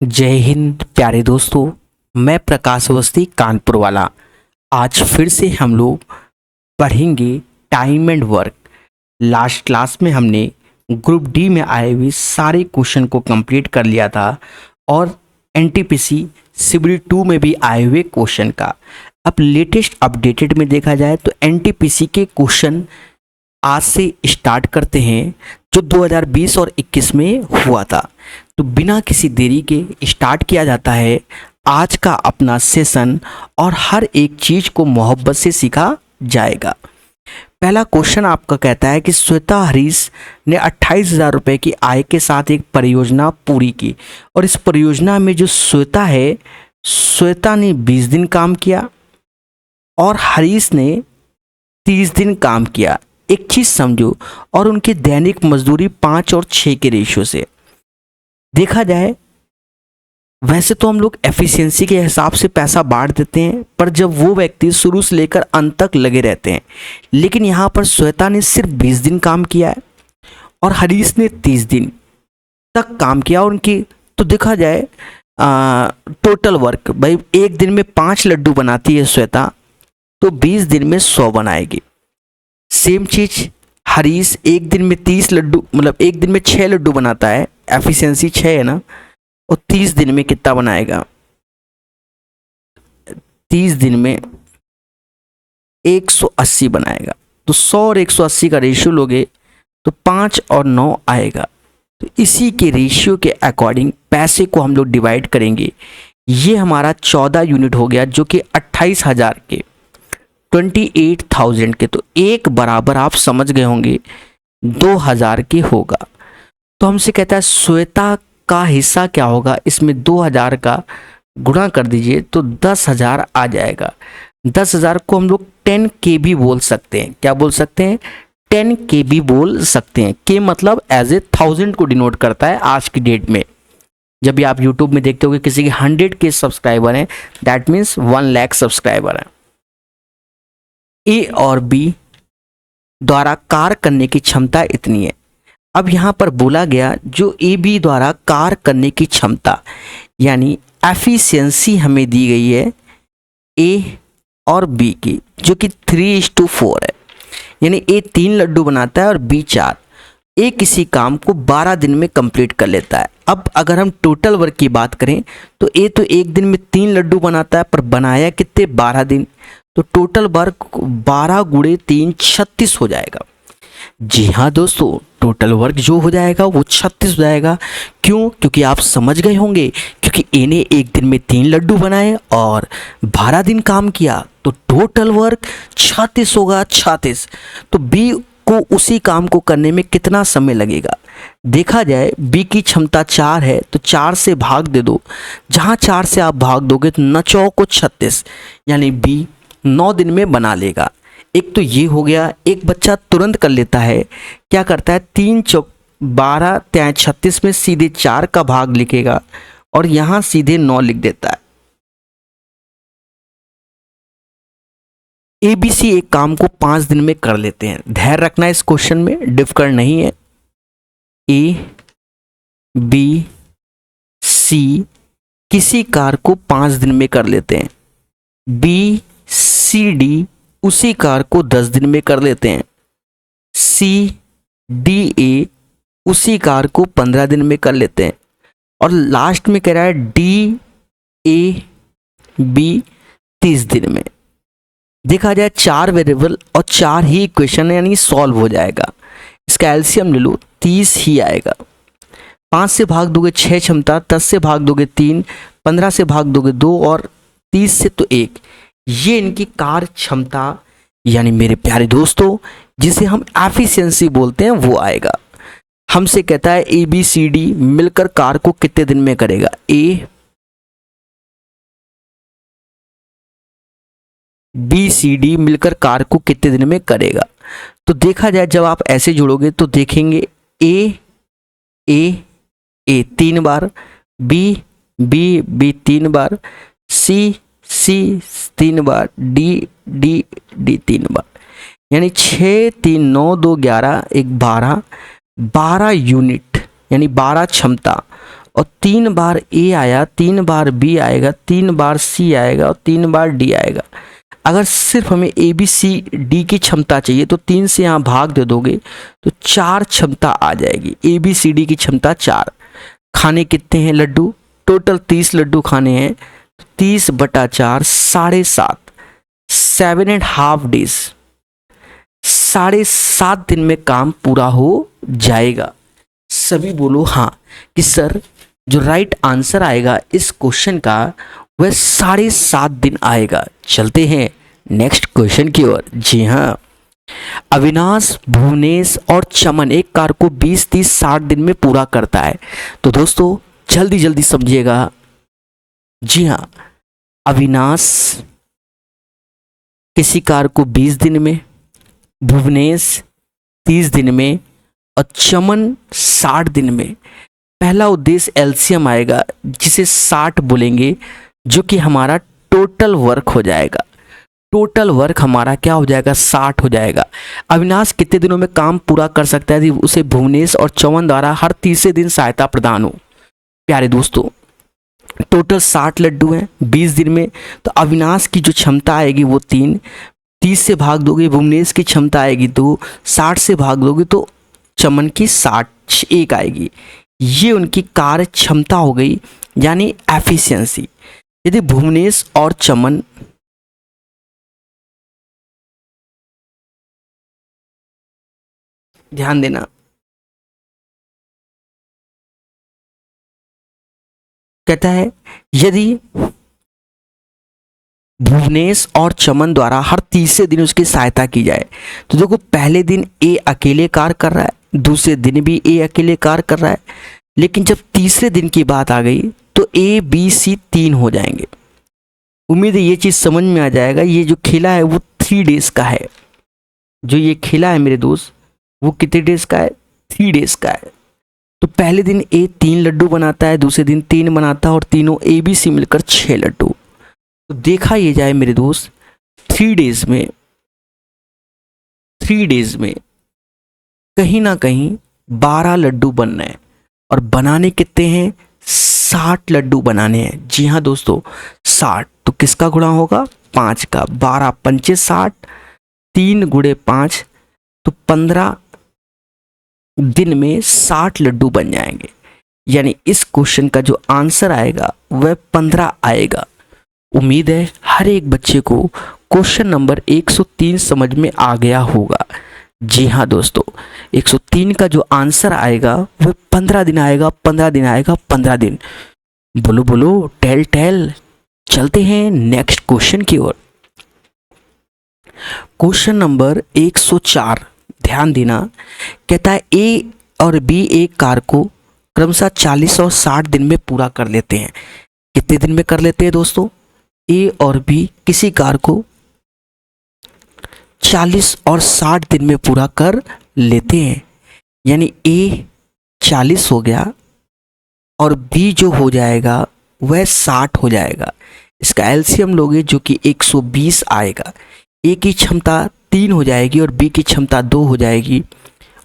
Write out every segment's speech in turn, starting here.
जय हिंद प्यारे दोस्तों। मैं प्रकाश अवस्थी कानपुर वाला। आज फिर से हम लोग पढ़ेंगे time and work. Last class में हमने ग्रुप डी में आए हुए सारे क्वेश्चन को कंप्लीट कर लिया था और एनटीपीसी सिविल 2 में भी आए हुए क्वेश्चन का अब लेटेस्ट अपडेटेड में देखा जाए तो एनटीपीसी के क्वेश्चन आज से स्टार्ट करते हैं जो 2020 और 21 में हुआ था। तो बिना किसी देरी के स्टार्ट किया जाता है आज का अपना सेशन और हर एक चीज़ को मोहब्बत से सीखा जाएगा। पहला क्वेश्चन आपका कहता है कि श्वेता हरीश ने 28,000 रुपये की आय के साथ एक परियोजना पूरी की और इस परियोजना में जो श्वेता है, श्वेता ने 20 दिन काम किया और हरीश ने 30 दिन काम किया। एक चीज़ समझो, और उनकी दैनिक मजदूरी 5 और 6 के रेशियो से देखा जाए। वैसे तो हम लोग एफिशिएंसी के हिसाब से पैसा बांट देते हैं, पर जब वो व्यक्ति शुरू से लेकर अंत तक लगे रहते हैं, लेकिन यहाँ पर श्वेता ने सिर्फ 20 दिन काम किया है और हरीश ने 30 दिन तक काम किया। और उनकी तो देखा जाए टोटल वर्क, भाई एक दिन में 5 लड्डू बनाती है श्वेता, तो 20 दिन में 100 बनाएगी। सेम चीज हरीश एक दिन में 30 लड्डू, मतलब एक दिन में 6 लड्डू बनाता है, एफिशिएंसी 6 है ना, और 30 दिन में कितना बनाएगा? 30 दिन में 180 बनाएगा। तो 100 और 180 का रेशियो लोगे तो 5 और 9 आएगा। तो इसी के रेशियो के अकॉर्डिंग पैसे को हम लोग डिवाइड करेंगे। ये हमारा 14 यूनिट हो गया, जो कि 28,000 के 28,000 के, तो एक बराबर आप समझ गए होंगे 2,000 के होगा। तो हमसे कहता है श्वेता का हिस्सा क्या होगा, इसमें 2,000 का गुणा कर दीजिए तो 10,000 आ जाएगा। 10,000 को हम लोग 10 के भी बोल सकते हैं। क्या बोल सकते हैं? 10 के भी बोल सकते हैं। के मतलब एज ए 1000 को डिनोट करता है आज की डेट में। जब भी आप यूट्यूब में देखते हो कि किसी के 100 के सब्सक्राइबर हैं, दैट मीन्स 1 लाख सब्सक्राइबर हैं। ए और बी द्वारा कार्य करने की क्षमता इतनी है। अब यहाँ पर बोला गया जो ए बी द्वारा कार्य करने की क्षमता यानी एफिशिएंसी हमें दी गई है ए और बी की, जो कि 3:4 है। यानी ए 3 लड्डू बनाता है और बी 4। ए किसी काम को 12 दिन में कंप्लीट कर लेता है। अब अगर हम टोटल वर्क की बात करें तो ए तो एक दिन में 3 लड्डू बनाता है, पर बनाया कितने? 12 दिन। तो टोटल वर्क 12 गुणे 3 36 हो जाएगा। जी हाँ दोस्तों, टोटल वर्क जो हो जाएगा वो 36 हो जाएगा। क्यों? क्योंकि आप समझ गए होंगे, क्योंकि ए ने एक दिन में 3 लड्डू बनाए और 12 दिन काम किया, तो टोटल वर्क 36 होगा। 36 तो बी को उसी काम को करने में कितना समय लगेगा? देखा जाए बी की क्षमता 4 है, तो 4 से भाग दे दो। जहाँ 4 से आप भाग दोगे तो 9 को 36, यानी बी 9 दिन में बना लेगा। एक तो ये हो गया। एक बच्चा तुरंत कर लेता है, क्या करता है? 3 चौक 12 ત્યાં 36 में सीधे 4 का भाग लिखेगा और यहाँ सीधे 9 लिख देता है। ABC एक काम को 5 दिन में कर लेते हैं। ध्यान रखना इस क्वेश्चन में डिफिकल्ट नहीं है। ए बी सी किसी कार्य को 5 दिन में कर लेते हैं। बी सी डी उसी कार्य को 10 दिन में कर लेते हैं। सी डी ए उसी कार्य को 15 दिन में कर लेते हैं। और लास्ट में कह रहा है डी ए बी 30 दिन में। देखा जाए 4 वेरिएबल और 4 ही इक्वेशन है, यानी सॉल्व हो जाएगा। इसका एलसीएम ले लो, 30 ही आएगा। 5 से भाग दोगे 6 क्षमता, 10 से भाग दोगे 3, 15 से भाग दोगे 2 और 30 से तो 1। ये इनकी कार्य क्षमता यानी मेरे प्यारे दोस्तों जिसे हम एफिशिएंसी बोलते हैं वो आएगा। हमसे कहता है ए बी सी डी मिलकर कार्य को कितने दिन में करेगा? ए बी सी डी मिलकर कार्य को कितने दिन में करेगा? तो देखा जाए जब आप ऐसे जोड़ोगे तो देखेंगे ए ए ए 3 बार, बी बी बी 3 बार, सी सी 3 बार, डी डी डी 3 बार, यानी 6 3 9 2 11 1 12 यूनिट यानी 12 क्षमता और 3 बार ए आया, 3 बार बी आएगा, 3 बार सी आएगा और 3 बार डी आएगा। अगर सिर्फ हमें ए बी सी डी की क्षमता चाहिए तो 3 से यहाँ भाग दे दोगे तो 4 क्षमता आ जाएगी। ए बी सी डी की क्षमता 4। खाने कितने हैं लड्डू? टोटल 30 लड्डू खाने हैं। 30/4 7.5, 7.5 डेज, 7.5 दिन में काम पूरा हो जाएगा। सभी बोलो हाँ कि सर जो राइट आंसर आएगा इस क्वेश्चन का वह 7.5 दिन आएगा। चलते हैं नेक्स्ट क्वेश्चन की ओर। जी हाँ, अविनाश, भुवनेश और चमन एक कार को 20, 30, 60 दिन में पूरा करता है। तो दोस्तों जल्दी जल्दी समझिएगा। जी हाँ, अविनाश किसी कार को 20 दिन में, भुवनेश 30 दिन में और चमन 60 दिन में। पहला उद्देश्य एलसीएम आएगा जिसे 60 बोलेंगे, जो कि हमारा टोटल वर्क हो जाएगा। टोटल वर्क हमारा क्या हो जाएगा? 60 हो जाएगा। अविनाश कितने दिनों में काम पूरा कर सकता है? उसे भुवनेश और चमन द्वारा हर तीसरे दिन सहायता प्रदान हो। प्यारे दोस्तों, टोटल 60 लड्डू हैं 20 दिन में, तो अविनाश की जो क्षमता आएगी वो 3, 30 से भाग दोगे भुवनेश की क्षमता आएगी 2, 60 से भाग दोगे तो चमन की 1 आएगी। ये उनकी कार्य क्षमता हो गई, यानी एफिशिएंसी। यदि भुवनेश और चमन ध्यान देना, कहता है यदि भुवनेश और चमन द्वारा हर तीसरे दिन उसकी सहायता की जाए, तो देखो पहले दिन ए अकेले कार्य कर रहा है, दूसरे दिन भी ए अकेले कार्य कर रहा है, लेकिन जब तीसरे दिन की बात आ गई तो ए बी सी 3 हो जाएंगे। उम्मीद है ये चीज़ समझ में आ जाएगा। ये जो खेला है वो 3 डेज का है। जो ये खेला है मेरे दोस्त वो कितने डेज का है? 3 डेज का है। तो पहले दिन ए 3 लड्डू बनाता है, दूसरे दिन 3 बनाता है और तीनों ए बी सी मिलकर 6 लड्डू। तो देखा ये जाए मेरे दोस्त 3 डेज में कहीं ना कहीं 12 लड्डू बनना है और बनाने कितने हैं? 60 लड्डू बनाने हैं। जी हाँ दोस्तों, 60। तो किसका गुणा होगा? 5 का। 12 पंचे 60, 3 गुणे 5, तो 15 दिन में 60 लड्डू बन जाएंगे। यानी इस क्वेश्चन का जो आंसर आएगा वह 15 आएगा। उम्मीद है हर एक बच्चे को क्वेश्चन नंबर 103 समझ में आ गया होगा। जी हाँ दोस्तों, 103 का जो आंसर आएगा वह 15 दिन आएगा, 15 दिन आएगा, 15 दिन। बोलो बोलो, टेल टेल। चलते हैं नेक्स्ट क्वेश्चन की ओर। क्वेश्चन नंबर 104, ध्यान देना। कहता है ए और बी एक कार को क्रमशः 40 और 60 दिन में पूरा कर लेते हैं। कितने दिन में कर लेते हैं दोस्तों? ए और बी किसी कार को 40 और 60 दिन में पूरा कर लेते हैं। यानी ए 40 हो गया और बी जो हो जाएगा वह 60 हो जाएगा। इसका एलसीएम लोगे जो कि 120 आएगा। ए की क्षमता 3 हो जाएगी और बी की क्षमता 2 हो जाएगी,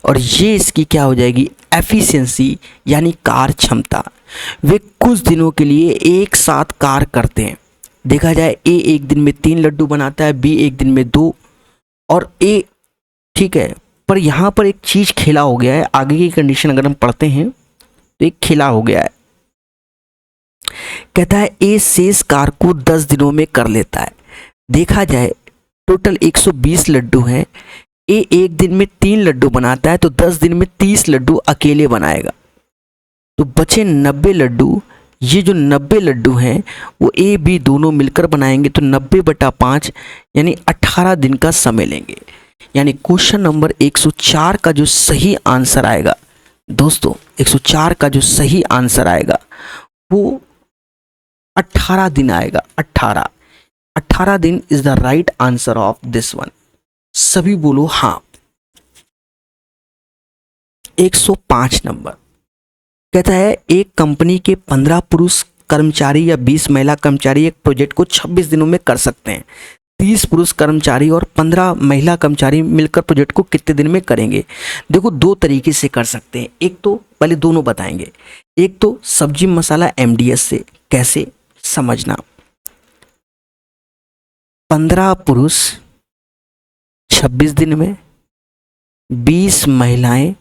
और ये इसकी क्या हो जाएगी? एफिशिएंसी, यानी कार्य क्षमता। वे कुछ दिनों के लिए एक साथ कार्य करते हैं। देखा जाए ए एक दिन में 3 लड्डू बनाता है, बी एक दिन में 2, और ए ठीक है, पर यहाँ पर एक चीज़ खेला हो गया है। आगे की कंडीशन अगर हम पढ़ते हैं तो एक खेला हो गया है। कहता है ए शेष कार्य को 10 दिनों में कर लेता है। देखा जाए टोटल 120 लड्डू हैं। ए एक दिन में 3 लड्डू बनाता है तो 10 दिन में 30 लड्डू अकेले बनाएगा, तो बचे 90 लड्डू। ये जो 90 लड्डू हैं वो ए बी दोनों मिलकर बनाएंगे, तो 90/5 यानी 18 दिन का समय लेंगे। यानी क्वेश्चन नंबर 104 का जो सही आंसर आएगा दोस्तों, 104 का जो सही आंसर आएगा वो 18 दिन आएगा। 18 दिन is the right answer of this one. सभी बोलो हाँ। 105 नंबर कहता है एक कंपनी के 15 पुरुष कर्मचारी या 20 महिला कर्मचारी एक प्रोजेक्ट को 26 दिनों में कर सकते हैं। 30 पुरुष कर्मचारी और 15 महिला कर्मचारी मिलकर प्रोजेक्ट को कितने दिन में करेंगे। देखो दो तरीके से कर सकते हैं, एक तो पहले दोनों बताएंगे, एक तो सब्जी मसाला एमडीएस से, कैसे समझना। 15 पुरुष 26 दिन में, 20 महिलाएं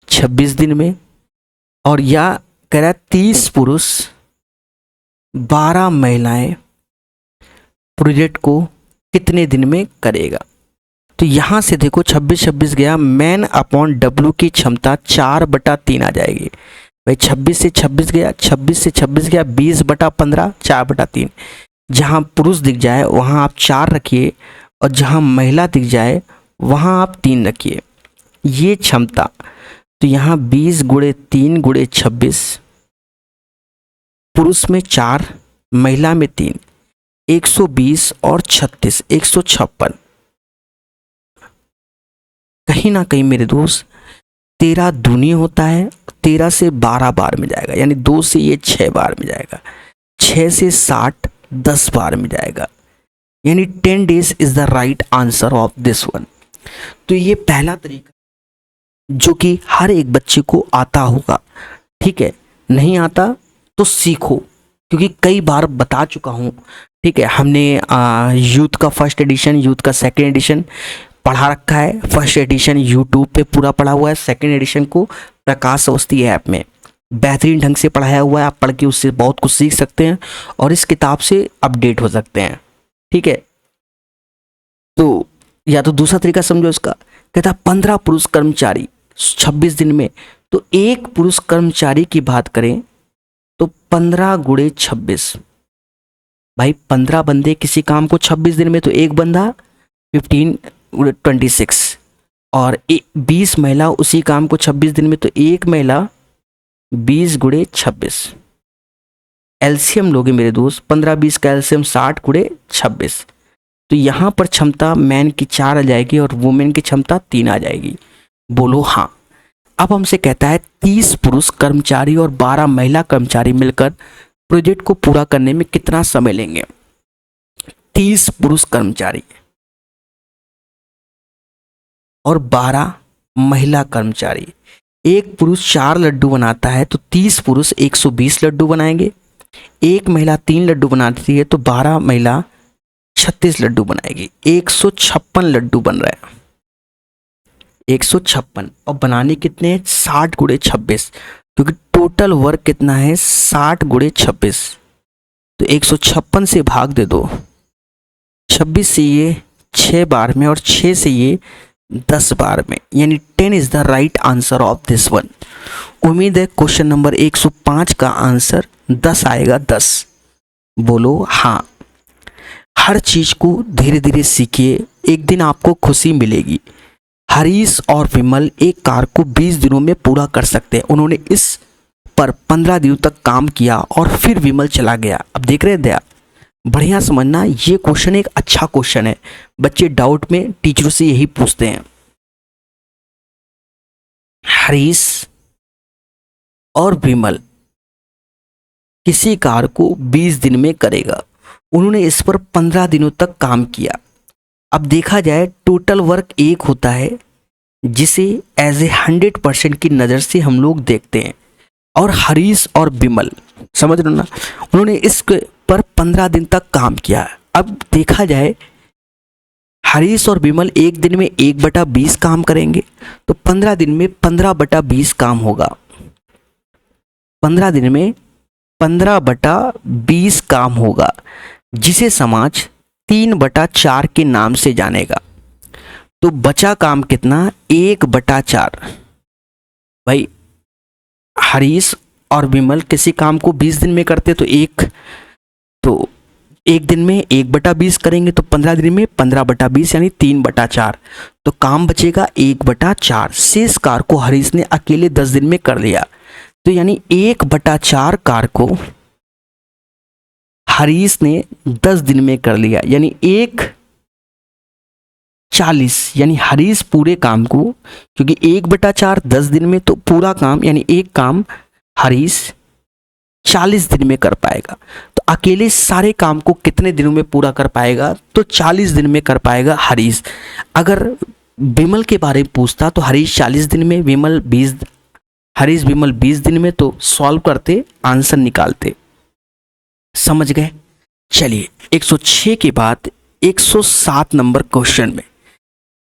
26 दिन में, और या कह रहा है 30 पुरुष 12 महिलाएं प्रोजेक्ट को कितने दिन में करेगा। तो यहाँ से देखो 26 गया, मैन अपॉन डब्ल्यू की क्षमता 4/3 आ जाएगी। भाई 26 से 26 गया, 26 से 26 गया, 20/15 4/3। जहाँ पुरुष दिख जाए वहाँ आप 4 रखिए, और जहाँ महिला दिख जाए वहाँ आप 3 रखिए। ये क्षमता, तो यहाँ 20 × 3 × 26, पुरुष में 4 महिला में 3, 120 और 36 156। कहीं ना कहीं मेरे दोस्त 13 दूनी होता है, 13 से 12 बार में जाएगा, यानी 2 से ये 6 बार में जाएगा, 6 से 60 10 बार में जाएगा, यानी 10 days is the right answer of this one. तो ये पहला तरीका जो कि हर एक बच्चे को आता होगा, ठीक है, नहीं आता तो सीखो, क्योंकि कई बार बता चुका हूँ, ठीक है। हमने यूथ का फर्स्ट एडिशन, यूथ का सेकंड एडिशन पढ़ा रखा है। फर्स्ट एडिशन यूट्यूब पे पूरा पढ़ा हुआ है, सेकंड एडिशन को प्रकाश अवस्थी ऐप में बेहतरीन ढंग से पढ़ाया हुआ है। आप पढ़ के उससे बहुत कुछ सीख सकते हैं और इस किताब से अपडेट हो सकते हैं, ठीक है। तो या तो दूसरा तरीका समझो इसका, कहता 15 पुरुष कर्मचारी 26 दिन में, तो एक पुरुष कर्मचारी की बात करें तो 15 × 26, भाई 15 बंदे किसी काम को 26 दिन में, तो एक बंदा 15 × 26, और 20 महिला उसी काम को 26 दिन में, तो एक महिला 20 × 26। एलसीएम लोगे मेरे दोस्त, 15-20 का एलसीएम 60 × 26, तो यहाँ पर क्षमता मैन की 4 आ जाएगी और वुमेन की क्षमता 3 आ जाएगी। बोलो हाँ। अब हमसे कहता है 30 पुरुष कर्मचारी और 12 महिला कर्मचारी मिलकर प्रोजेक्ट को पूरा करने में कितना समय लेंगे। 30 पुरुष कर्मचारी और 12 महिला कर्मचारी, एक पुरुष 4 लड्डू बनाता है तो 30 पुरुष 120 लड्डू बनाएंगे, एक महिला 3 लड्डू बनाती है तो 12 महिला 36 लड्डू बनाएगी, 156 लड्डू बन रहा है, 156। और बनाने कितने, 60 × 26, क्योंकि टोटल वर्क कितना है 60 × 26, तो 156 से भाग दे दो, 26 से ये 6 बार में और 6 से ये 10 बार में, यानी 10 is the right answer of this one. उम्मीद है क्वेश्चन नंबर 105 का आंसर 10 आएगा, 10। बोलो हाँ। हर चीज को धीरे धीरे सीखिए, एक दिन आपको खुशी मिलेगी। हरीश और विमल एक कार को 20 दिनों में पूरा कर सकते हैं। उन्होंने इस पर 15 दिनों तक काम किया और फिर विमल चला गया। अब देख रहे हैं दया, बढ़िया समझना, ये क्वेश्चन एक अच्छा क्वेश्चन है। बच्चे डाउट में टीचरों से यही पूछते हैं। हरीश और विमल किसी कार को 20 दिन में करेगा, उन्होंने इस पर 15 दिनों तक काम किया। अब देखा जाए टोटल वर्क एक होता है जिसे एज ए 100% की नज़र से हम लोग देखते हैं, और हरीश और विमल, समझ रहे हो ना, उन्होंने इस पर 15 दिन तक काम किया। अब देखा जाए हरीश और विमल एक दिन में 1/20 काम करेंगे, तो 15 दिन में 15/20 काम होगा। 15 दिन में 15/20 काम होगा, जिसे समाज 3/4 के नाम से जानेगा। तो बचा काम कितना, 1/4। भाई हरीश और विमल किसी काम को 20 दिन में करते तो एक दिन में 1/20 करेंगे, तो 15 दिन में 15/20 यानी 3/4, तो काम बचेगा 1/4। शेष कार को हरीश ने अकेले 10 दिन में कर लिया, तो यानी 1/4 कार को हरीश ने 10 दिन में कर लिया, यानी 1/40, यानी हरीश पूरे काम को, क्योंकि 1/4 10 दिन में, तो पूरा काम यानी एक काम हरीश 40 दिन में कर पाएगा। तो तो अकेले सारे काम को कितने दिनों में पूरा कर पाएगा? तो 40 दिन में कर पाएगा हरीश। अगर विमल के बारे में पूछता तो हरीश 40 दिन में, हरीश विमल 20 दिन में, तो सॉल्व करते, आंसर निकालते। समझ गए? चलिए 106 के बाद 107 नंबर क्वेश्चन में,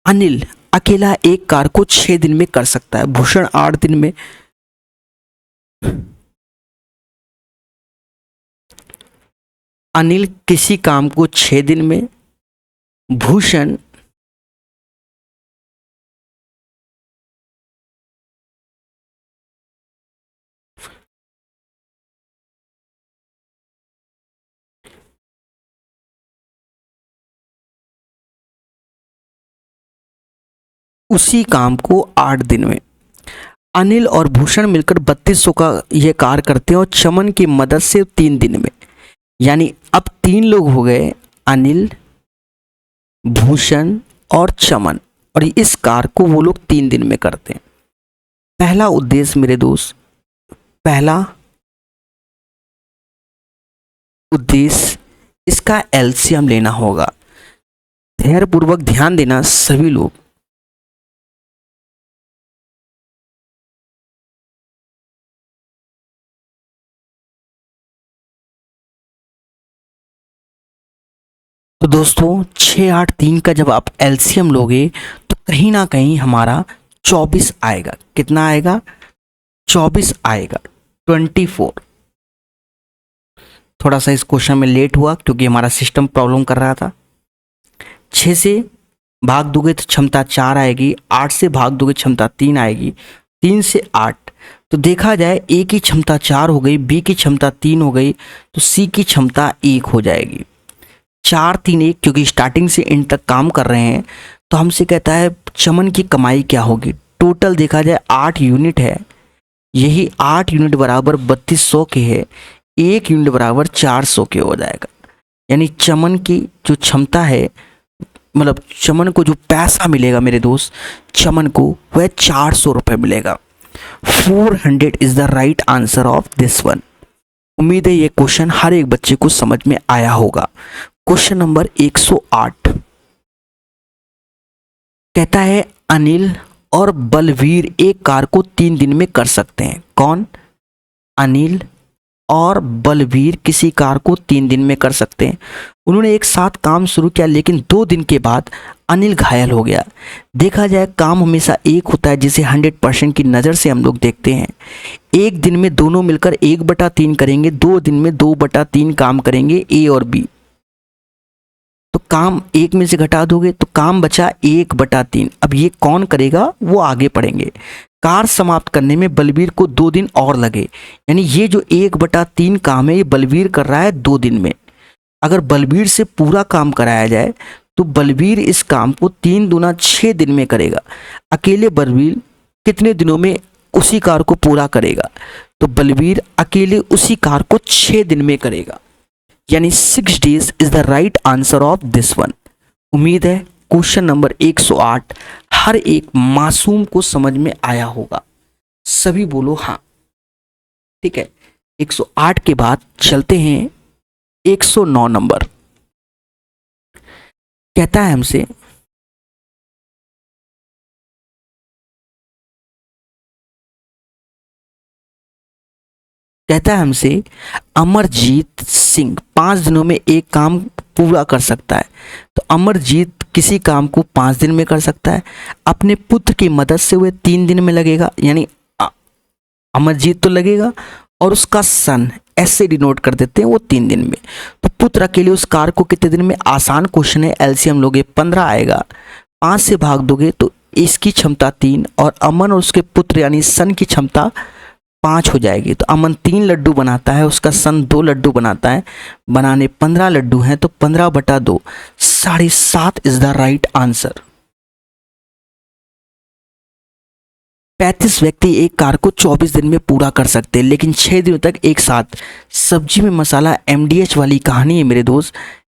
अनिल अकेला एक कार को 6 दिन में कर सकता है, भूषण 8 दिन में। अनिल किसी काम को 6 दिन में, भूषण उसी काम को 8 दिन में। अनिल और भूषण मिलकर 3200 का यह कार्य करते हैं और चमन की मदद से 3 दिन में। यानी अब 3 लोग हो गए, अनिल, भूषण और चमन, और इस कार्य को वो लोग 3 दिन में करते हैं। पहला उद्देश्य मेरे दोस्त, पहला उद्देश्य, इसका एलसीएम लेना होगा। धैर्यपूर्वक ध्यान देना सभी लोग। तो दोस्तों 6, 8, 3 का जब आप एलसीएम लोगे तो कहीं ना कहीं हमारा 24 आएगा। कितना आएगा? 24 आएगा, 24। थोड़ा सा इस क्वेश्चन में लेट हुआ क्योंकि हमारा सिस्टम प्रॉब्लम कर रहा था। 6 से भाग दोगे तो क्षमता 4 आएगी, 8 से भाग दोगे क्षमता 3 आएगी, 3 से 8। तो देखा जाए ए की क्षमता 4 हो गई, बी की क्षमता 3 हो गई, तो सी की क्षमता 1 हो जाएगी। 4, 3, 1, क्योंकि स्टार्टिंग से एंड तक काम कर रहे हैं। तो हमसे कहता है चमन की कमाई क्या होगी। टोटल देखा जाए 8 यूनिट है, यही 8 यूनिट बराबर 3200 के है, 1 यूनिट बराबर 400 के हो जाएगा। यानी चमन की जो क्षमता है, मतलब चमन को जो पैसा मिलेगा मेरे दोस्त, चमन को वह 400 रुपये मिलेगा। 400 is the right answer of this one. उम्मीद है ये क्वेश्चन हर एक बच्चे को समझ में आया होगा। क्वेश्चन नंबर 108 कहता है अनिल और बलवीर एक कार को 3 दिन में कर सकते हैं। कौन? अनिल और बलवीर किसी कार को 3 दिन में कर सकते हैं। उन्होंने एक साथ काम शुरू किया, लेकिन 2 दिन के बाद अनिल घायल हो गया। देखा जाए काम हमेशा एक होता है जिसे 100% की नज़र से हम लोग देखते हैं। एक दिन में दोनों मिलकर 1/3 करेंगे, 2 दिन में 2/3 काम करेंगे ए और बी। तो काम एक में से घटा दोगे तो काम बचा 1/3। अब ये कौन करेगा वो आगे पढ़ेंगे। कार समाप्त करने में बलवीर को 2 दिन और लगे, यानी ये जो 1/3 काम है ये बलवीर कर रहा है 2 दिन में। अगर बलवीर से पूरा काम कराया जाए तो बलवीर इस काम को 3 दूना 6 दिन में करेगा। अकेले बलवीर कितने दिनों में उसी कार को पूरा करेगा? तो बलवीर अकेले उसी कार को 6 दिन में करेगा, यानी 6 days is the right answer of this one. उम्मीद है क्वेश्चन नंबर 108 हर एक मासूम को समझ में आया होगा। सभी बोलो हाँ। ठीक है, 108 के बाद चलते हैं 109 नंबर। कहता है हमसे अमरजीत सिंह 5 दिनों में एक काम पूरा कर सकता है। तो अमरजीत किसी काम को 5 दिन में कर सकता है। अपने पुत्र की मदद से वह 3 दिन में लगेगा, यानी अमरजीत तो लगेगा और उसका सन ऐसे डिनोट कर देते हैं वो 3 दिन में। तो पुत्र अकेले उस कार को कितने दिन में? आसान क्वेश्चन है, एलसीएम लोगे 15 आएगा। 5 से भाग दोगे तो इसकी क्षमता 3 और अमन और उसके पुत्र यानी सन की क्षमता 5 हो जाएगी। तो अमन 3 लड्डू बनाता है, उसका सन 2 लड्डू बनाता है, बनाने 15 लड्डू हैं, तो 15/2 7.5 इज द राइट आंसर। 35 व्यक्ति एक कार को 24 दिन में पूरा कर सकते हैं, लेकिन 6 दिनों तक एक साथ। सब्जी में मसाला MDH वाली कहानी है मेरे दोस्त।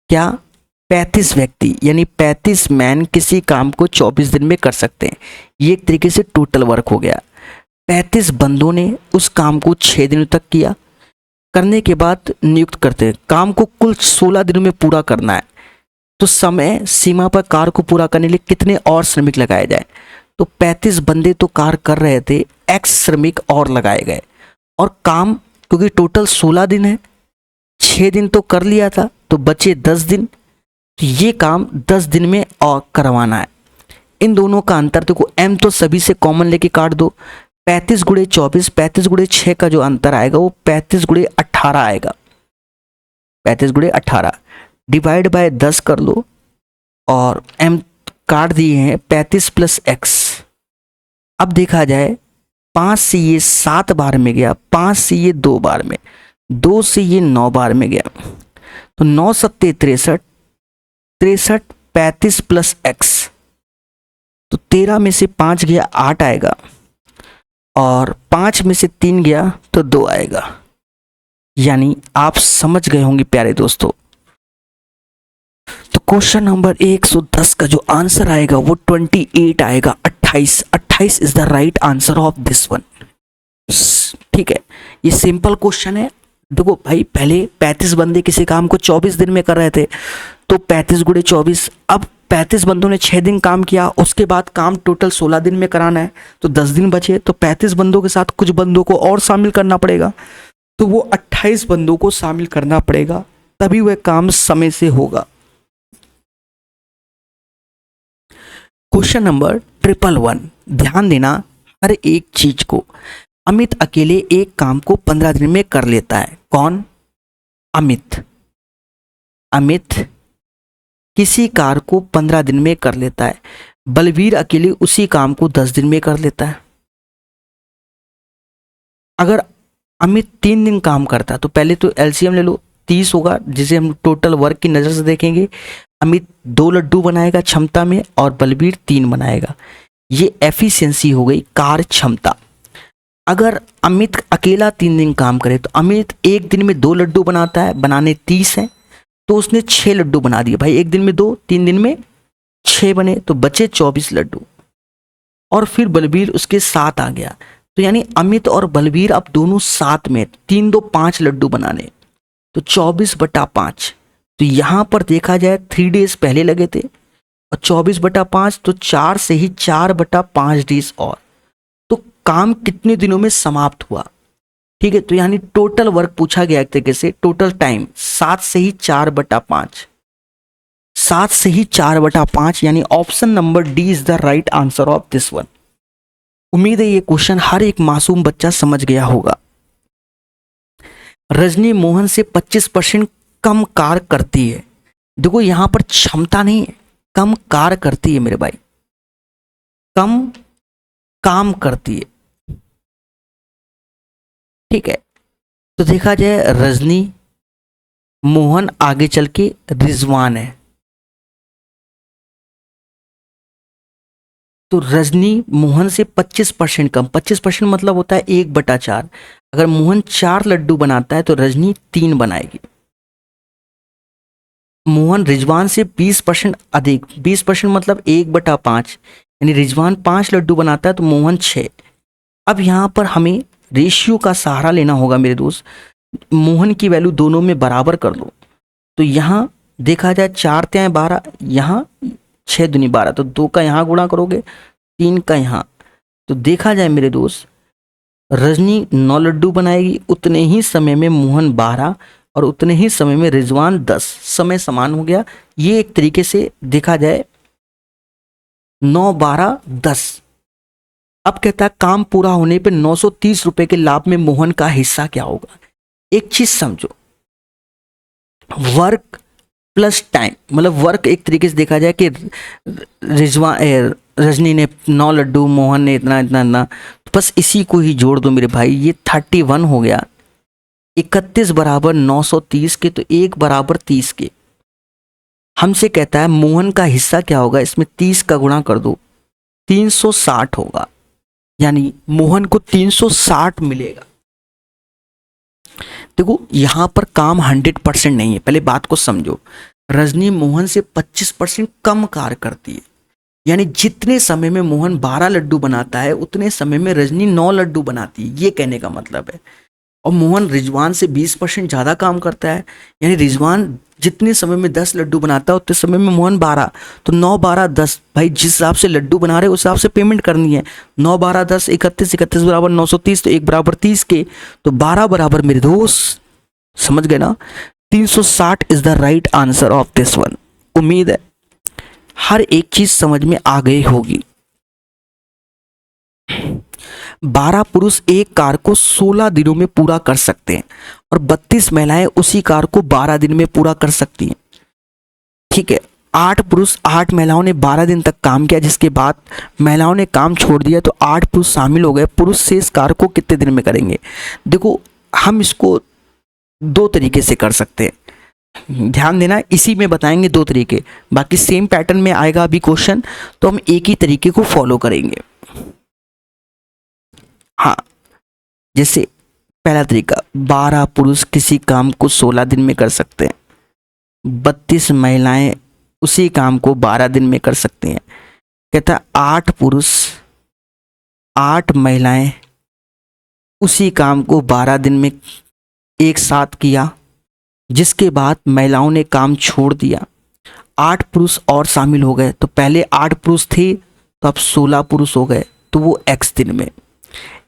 क्या 35 व्यक्ति यानी 35 मैन किसी काम को 24 दिन में कर सकते हैं। ये एक तरीके से टोटल वर्क हो गया। 35 बंदों ने उस काम को 6 दिनों तक किया। करने के बाद नियुक्त करते हैं। काम को कुल 16 दिनों में पूरा करना है, तो समय सीमा पर कार्य को पूरा करने के लिए कितने और श्रमिक लगाए जाए? तो 35 बंदे तो कार्य कर रहे थे, एक्स श्रमिक और लगाए गए। और काम क्योंकि टोटल 16 दिन है, 6 दिन तो कर लिया था, तो बचे 10 दिन। तो ये काम 10 दिन में और करवाना है। इन दोनों का अंतर देखो, m तो सभी से कॉमन लेके काट दो। 35 गुणे 24, 35 गुणे 6 का जो अंतर आएगा वो 35 गुणे 18 आएगा। 35 गुणे 18 डिवाइड बाय 10 कर लो, और m काट दिए हैं 35 प्लस x। अब देखा जाए 5 से ये 7 बार में गया, 5 से ये 2 बार में, 2 से ये 9 बार में गया, तो 9 सत्ते 63, 63 35 प्लस x, तो 13 में से 5 गया 8 आएगा, और 5 में से 3 गया तो 2 आएगा। यानी आप समझ गए होंगे प्यारे दोस्तों। तो क्वेश्चन नंबर 110 का जो आंसर आएगा वो 28 आएगा, 28 is the right answer of this one. ठीक है, ये सिंपल क्वेश्चन है। देखो भाई, पहले 35 बंदे किसी काम को 24 दिन में कर रहे थे, तो 35 गुणे 24। अब 35 बंदों ने 6 दिन काम किया, उसके बाद काम टोटल 16 दिन में कराना है, तो 10 दिन बचे, तो 35 बंदों के साथ कुछ बंदों को और शामिल करना पड़ेगा, तो वो 28 बंदों को शामिल करना पड़ेगा, तभी वह काम समय से होगा। क्वेश्चन नंबर 111, ध्यान देना हर एक चीज को। अमित अकेले एक काम को 15 दिन में कर लेता है। कौन? अमित। अमित किसी कार्य को 15 दिन में कर लेता है। बलवीर अकेले उसी काम को 10 दिन में कर लेता है। अगर अमित 3 दिन काम करता है तो पहले तो एलसीएम ले लो, 30 होगा, जिसे हम टोटल वर्क की नज़र से देखेंगे। अमित 2 लड्डू बनाएगा क्षमता में और बलवीर 3 बनाएगा। ये एफिशिएंसी हो गई, कार्य क्षमता। अगर अमित अकेला 3 दिन काम करे तो अमित एक दिन में 2 लड्डू बनाता है, बनाने 30 है, तो उसने 6 लड्डू बना दिए। भाई एक दिन में 2, 3 दिन में 6 बने, तो बचे 24 लड्डू। और फिर बलवीर उसके साथ आ गया, तो यानी अमित और बलवीर अब दोनों साथ में, 3 2 5 लड्डू बनाने, तो 24/5। तो यहां पर देखा जाए 3 डेज पहले लगे थे, और 24/5 तो 4 से ही 4/5 डेज और, तो काम कितने दिनों में समाप्त हुआ? ठीक है, तो यानी टोटल वर्क पूछा गया एक तरीके से, टोटल टाइम 7 से ही 4/5, 7 से ही 4/5, यानी option number D is the right answer of this one. उम्मीद है ये क्वेश्चन हर एक मासूम बच्चा समझ गया होगा। रजनी मोहन से 25% कम कार्य करती है। देखो यहां पर क्षमता नहीं है, कम कार्य करती है मेरे भाई, कम काम करती है। ठीक है, तो देखा जाए रजनी मोहन आगे चल के रिजवान है, तो रजनी मोहन से 25% कम, 25% मतलब होता है 1/4। अगर मोहन 4 लड्डू बनाता है तो रजनी 3 बनाएगी। मोहन रिजवान से 20% अधिक, 20% मतलब 1/5, यानी रिजवान 5 लड्डू बनाता है तो मोहन 6। अब यहाँ पर हमें रेशियो का सहारा लेना होगा मेरे दोस्त। मोहन की वैल्यू दोनों में बराबर कर लो, तो यहाँ देखा जाए 4 3 12, यहाँ 6 दूनी 12, तो 2 का यहाँ गुणा करोगे, 3 का यहाँ, तो देखा जाए मेरे दोस्त रजनी 9 लड्डू बनाएगी, उतने ही समय में मोहन 12, और उतने ही समय में रिजवान 10। समय समान हो गया। ये एक तरीके से देखा जाए 9 12 10। अब कहता है काम पूरा होने पे 930 रुपए के लाभ में मोहन का हिस्सा क्या होगा? एक चीज समझो, वर्क प्लस टाइम, मतलब वर्क एक तरीके से देखा जाए कि रजनी ने 9 लड्डू, मोहन ने इतना इतना इतना, बस इसी को ही जोड़ दो मेरे भाई, ये 31 हो गया। 31 बराबर 930 के, तो 1 बराबर 30 के। हमसे कहता है मोहन का हिस्सा क्या होगा, इसमें 30 का गुणा कर दो, 360 होगा, यानी मोहन को 360 मिलेगा। देखो यहां पर काम 100% नहीं है, पहले बात को समझो। रजनी मोहन से 25% कम कार्य करती है, यानी जितने समय में मोहन 12 लड्डू बनाता है उतने समय में रजनी 9 लड्डू बनाती है, ये कहने का मतलब है। और मोहन रिजवान से 20% ज़्यादा काम करता है, यानी रिजवान जितने समय में 10 लड्डू बनाता है उतने समय में मोहन 12, तो 9 12 10, भाई जिस हिसाब से लड्डू बना रहे उस हिसाब से पेमेंट करनी है। 9 12 10 31, 31 बराबर 930, तो 1 बराबर 30 के, तो 12 बराबर मेरे दोस्त, समझ गए ना, 360 is the right answer of this one. उम्मीद है हर एक चीज समझ में आ गई होगी। 12 पुरुष एक कार को 16 दिनों में पूरा कर सकते हैं और 32 महिलाएं उसी कार को 12 दिन में पूरा कर सकती हैं। ठीक है, 8 पुरुष 8 महिलाओं ने 12 दिन तक काम किया, जिसके बाद महिलाओं ने काम छोड़ दिया, तो 8 पुरुष शामिल हो गए। पुरुष शेष कार को कितने दिन में करेंगे? देखो हम इसको दो तरीके से कर सकते हैं, ध्यान देना, इसी में बताएंगे दो तरीके, बाकी सेम पैटर्न में आएगा अभी क्वेश्चन, तो हम एक ही तरीके को फॉलो करेंगे। हाँ, जैसे पहला तरीका, 12 पुरुष किसी काम को 16 दिन में कर सकते हैं, 32 महिलाएं उसी काम को 12 दिन में कर सकती हैं। कहता है 8 पुरुष 8 महिलाएं उसी काम को 12 दिन में एक साथ किया, जिसके बाद महिलाओं ने काम छोड़ दिया, 8 पुरुष और शामिल हो गए, तो पहले 8 पुरुष थे तो अब 16 पुरुष हो गए, तो वो x दिन में।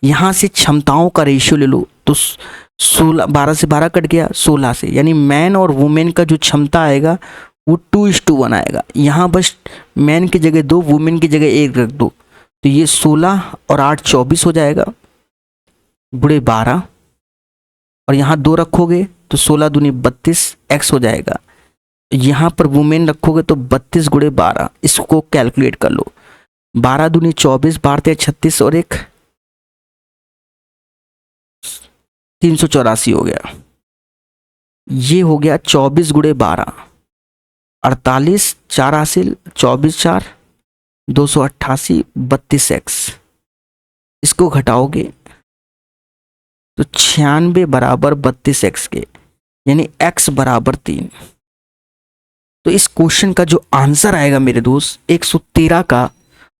यहाँ से क्षमताओं का रेशियो ले लो, तो 16, 12 से 12 कट गया, 16 से, यानी मैन और वुमेन का जो क्षमता आएगा वो 2:1 आएगा। यहाँ बस मैन की जगह 2, वुमेन की जगह 1 रख दो, तो ये 16 और 8 24 हो जाएगा, गुणे 12, और यहाँ 2 रखोगे तो 16 दूनी 32 x हो जाएगा। यहाँ पर वुमेन रखोगे तो 32 गुणे 12, इसको कैलकुलेट कर लो, 12 दूनी 24, 12 36 और 1 384 हो गया। ये हो गया 24 गुणे 12, 48, 4 हासिल, 24 4 288, 32x, इसको घटाओगे तो 96 बराबर 32x के, यानी x बराबर 3। तो इस क्वेश्चन का जो आंसर आएगा मेरे दोस्त 113 का,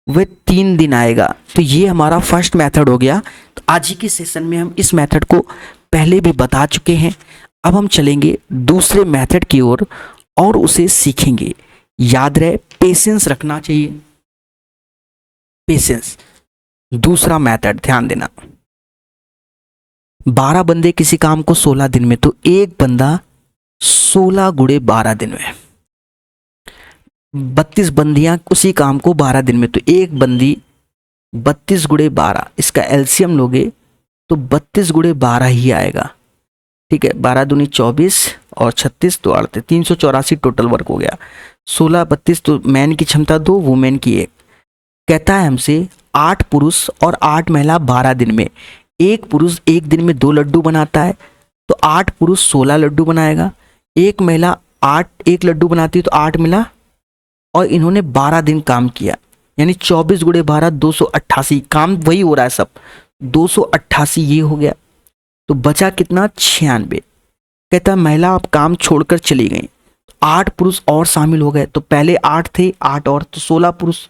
वह 3 दिन आएगा। तो ये हमारा फर्स्ट मेथड हो गया। तो आज ही के सेशन में हम इस मेथड को पहले भी बता चुके हैं, अब हम चलेंगे दूसरे मेथड की ओर और उसे सीखेंगे। याद रहे, पेशेंस रखना चाहिए, पेशेंस। दूसरा मेथड ध्यान देना, 12 बंदे किसी काम को 16 दिन में, तो एक बंदा 16 गुणे 12 दिन में, 32 बंदियां उसी काम को 12 दिन में, तो एक बंदी 32 गुणे 12, इसका एलसीएम लोगे तो 32 गुणे 12 ही आएगा। ठीक है, 12 दूनी 24 और 36 तो 38, 384 टोटल वर्क हो गया। 16 32 तो मैन की क्षमता 2, वुमेन की 1। कहता है हमसे 8 पुरुष और 8 महिला 12 दिन में, एक पुरुष एक दिन में 2 लड्डू बनाता है, तो 8 पुरुष 16 लड्डू बनाएगा, एक महिला 1 लड्डू बनाती है तो 8 मिला, और इन्होंने 12 दिन काम किया, यानी 24 गुणे 12 288, काम वही हो रहा है सब, 288 ये हो गया। तो बचा कितना? 96। कहता है महिला आप काम छोड़कर चली गई, 8 पुरुष और शामिल हो गए, तो पहले 8 थे, 8 और, तो 16 पुरुष,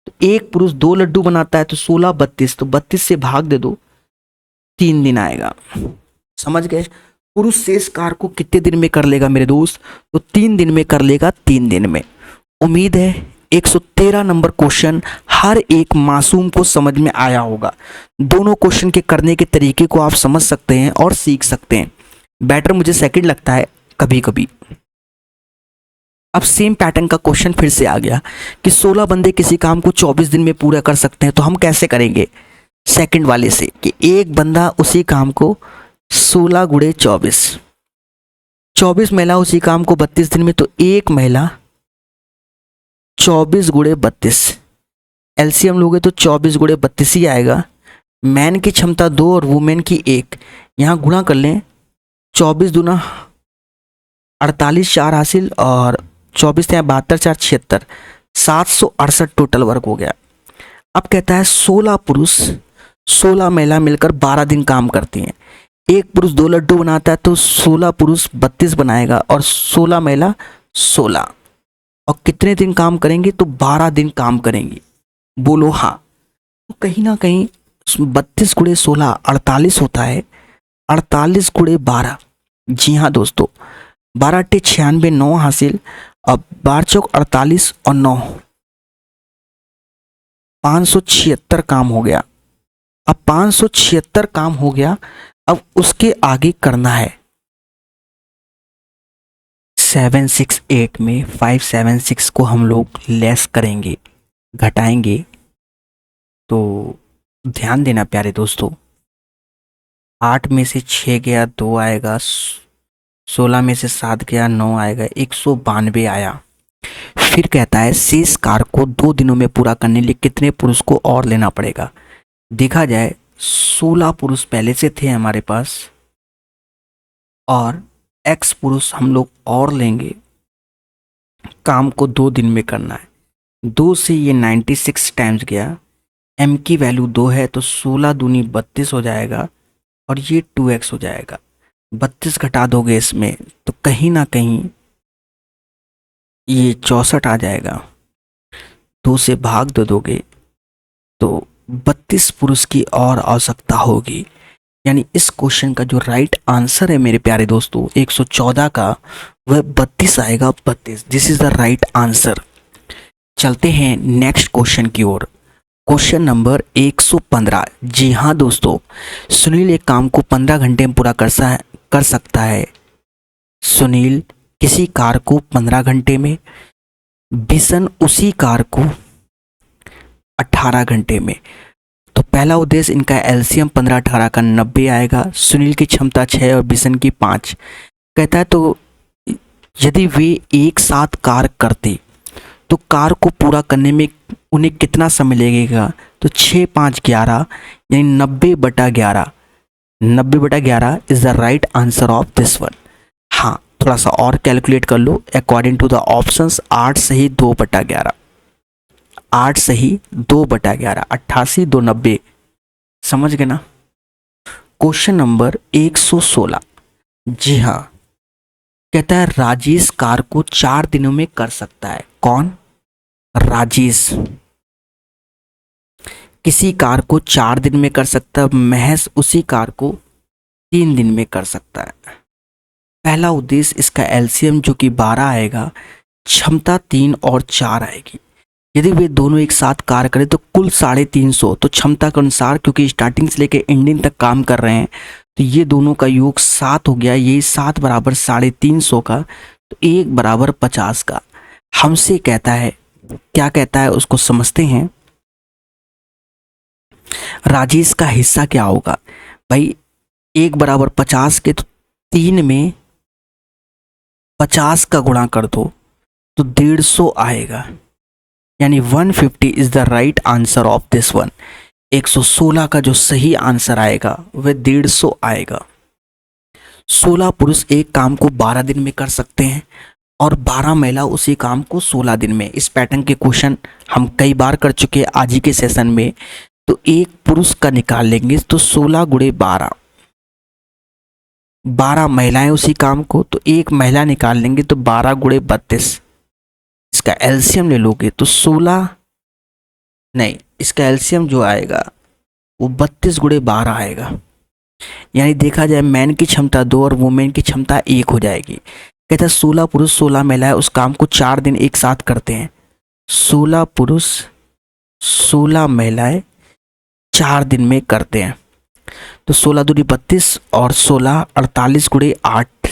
तो एक पुरुष 2 लड्डू बनाता है, तो 16 32, तो 32 से भाग दे दो, 3 दिन आएगा। समझ गए? पुरुष शेष कार्य को कितने दिन में कर लेगा मेरे दोस्त? तो 3 दिन में कर लेगा, 3 दिन में। उम्मीद है 113 नंबर क्वेश्चन हर एक मासूम को समझ में आया होगा। दोनों क्वेश्चन के करने के तरीके को आप समझ सकते हैं और सीख सकते हैं। बेटर मुझे सेकंड लगता है कभी कभी। अब सेम पैटर्न का क्वेश्चन फिर से आ गया कि 16 बंदे किसी काम को 24 दिन में पूरा कर सकते हैं, तो हम कैसे करेंगे? सेकंड वाले से कि एक बंदा उसी काम को 16 गुणे 24, 24 महिला उसी काम को 32 दिन में, तो एक महिला 24 गुणे 32, एलसीएम लोगे तो 24 गुणे 32 ही आएगा। मैन की क्षमता 2 और वुमेन की 1, यहाँ गुणा कर लें, 24 दूना 48, 4 हासिल, और 24 यहाँ 72 4 76, 768 टोटल वर्क हो गया। अब कहता है 16 पुरुष 16 महिला मिलकर 12 दिन काम करती हैं, एक पुरुष 2 लड्डू बनाता है, तो 16 पुरुष 32 बनाएगा और 16 महिला 16, और कितने दिन काम करेंगे? तो 12 दिन काम करेंगे। बोलो हाँ। तो कहीं ना कहीं 32 गुणे 16 48 होता है, 48 गुणे 12। जी हाँ दोस्तों, 12 टे 96, 9 हासिल। अब 12 चौक 48 और 9 576 काम हो गया। अब 576 काम हो गया, अब उसके आगे करना है 768 में 576 को हम लोग लेस करेंगे, घटाएंगे। तो ध्यान देना प्यारे दोस्तों, 8 में से 6 गया 2 आएगा, 16 में से 7 गया 9 आएगा, 192 आया। फिर कहता है शेष कार्य को 2 दिनों में पूरा करने के लिए कितने पुरुष को और लेना पड़ेगा। देखा जाए 16 पुरुष पहले से थे हमारे पास, और x पुरुष हम लोग और लेंगे। काम को 2 दिन में करना है, 2 से ये 96 टाइम्स गया, m की वैल्यू 2 है तो 16 दूनी 32 हो जाएगा, और ये 2x हो जाएगा। 32 घटा दोगे इसमें तो कहीं ना कहीं ये 64 आ जाएगा। 2 से भाग दे दोगे तो 32 पुरुष की और आवश्यकता होगी। यानी इस क्वेश्चन का जो राइट आंसर है मेरे प्यारे दोस्तों 114 का, वह 32 आएगा, 32। This is the right answer. चलते हैं नेक्स्ट क्वेश्चन की ओर। Question number 115। जी हाँ दोस्तों, सुनील एक काम को 15 घंटे में पूरा कर सकता है। सुनील किसी कार्य को 15 घंटे में, बिशन उसी कार्य को 18 घंटे में। तो पहला उद्देश्य इनका एलसीएम 15-18 का 90 आएगा। सुनील की क्षमता 6 और बिशन की 5। कहता है तो यदि वे एक साथ कार्य करते तो कार्य को पूरा करने में उन्हें कितना समय लगेगा। तो 6, 5, 11 यानी 90/11। 90/11 is the right answer of this one. हाँ, थोड़ा सा और कैलकुलेट कर लो अकॉर्डिंग टू द ऑप्शंस। 8 सही 2/11, 8 सही 2/11, 88, 2, 90। समझ गए ना। Question number 116। जी हाँ, कहता है राजेश कार्य को 4 दिनों में कर सकता है। कौन? राजेश किसी कार्य को 4 दिन में कर सकता है, महज उसी कार्य को 3 दिन में कर सकता है। पहला उद्देश्य इसका एलसीएम जो कि 12 आएगा, क्षमता 3 और 4 आएगी। यदि वे दोनों एक साथ कार्य करें तो कुल 350। तो क्षमता के अनुसार क्योंकि स्टार्टिंग से लेकर एंडिंग तक काम कर रहे हैं तो ये दोनों का योग 7 हो गया। यही 7 बराबर 350 का, तो 1 बराबर 50 का। हमसे कहता है, क्या कहता है उसको समझते हैं। राजेश का हिस्सा क्या होगा भाई। 1 बराबर 50 के, तो 3 में 50 का गुणा कर दो तो 150 आएगा। यानी 150 is the right answer of this one. 116 का जो सही आंसर आएगा वह 150 आएगा। 16 पुरुष एक काम को 12 दिन में कर सकते हैं और 12 महिला उसी काम को 16 दिन में। इस पैटर्न के क्वेश्चन हम कई बार कर चुके हैं आज ही के सेशन में। तो एक पुरुष का निकाल लेंगे तो 16 गुणे 12, 12 महिलाएं उसी काम को, तो एक महिला निकाल लेंगे तो 12 गुणे 32। इसका एलसीएम ले लोगे तो 16 नहीं, इसका एलसीएम जो आएगा वो 32 गुणे 12 आएगा। यानी देखा जाए मैन की क्षमता 2 और वुमेन की क्षमता 1 हो जाएगी। कहता है 16 पुरुष 16 महिलाएं उस काम को 4 दिन एक साथ करते हैं। 16 पुरुष 16 महिलाएं 4 दिन में करते हैं। तो 16 दूनी 32 और 16 48 गुणे 8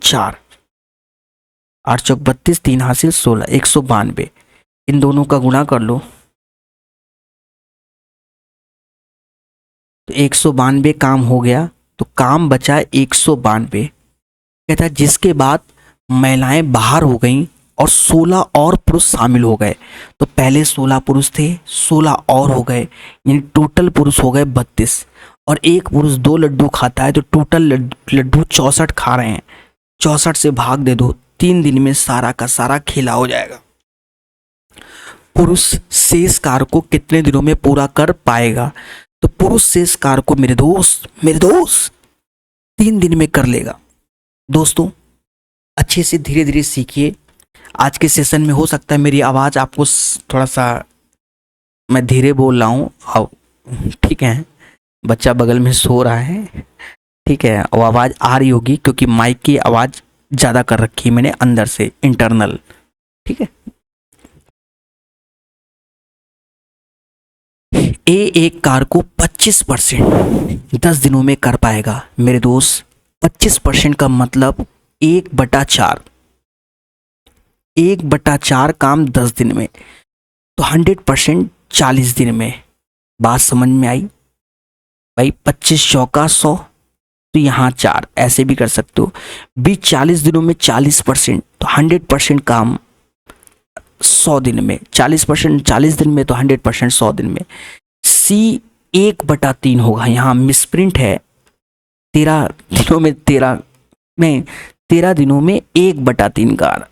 4, 8 चौक 32, 3 हासिल 16, 192। इन दोनों का गुणा कर लो तो 192 काम हो गया। तो काम बचा 192। कहता है जिसके बाद महिलाएं बाहर हो गईं और 16 और पुरुष शामिल हो गए। तो पहले 16 पुरुष थे, 16 और हो गए, यानी टोटल पुरुष हो गए 32। और एक पुरुष 2 लड्डू खाता है तो टोटल लड्डू 64 खा रहे हैं। 64 से भाग दे दो, 3 दिन में सारा का सारा खेला हो जाएगा। पुरुष शेष कार्य को कितने दिनों में पूरा कर पाएगा। तो पुरुष शेष कार्य को मेरे दोस्त 3 दिन में कर लेगा। दोस्तों अच्छे से धीरे धीरे सीखिए। आज के सेशन में हो सकता है मेरी आवाज़ आपको थोड़ा सा, मैं धीरे बोल रहा हूँ, ठीक है, बच्चा बगल में सो रहा है ठीक है, वो आवाज़ आ रही होगी क्योंकि माइक की आवाज़ ज़्यादा कर रखी है मैंने अंदर से, इंटरनल। ठीक है। ए एक कार को 25% 10 दिनों में कर पाएगा। मेरे दोस्त 25% का मतलब 1/4, 1/4 काम 10 दिन में, तो 100% 40 दिन में। बात समझ में आई भाई? 25 चौका 100, तो यहाँ 4, ऐसे भी कर सकते हो। 40 दिनों में 40%, तो 100% काम 100 दिन में, 40% 40 दिन में, तो 100% 100 दिन में। सी 1/3 होगा, यहाँ मिसप्रिंट है। 13 दिनों में 13 में 13 दिनों में 1/3 कार,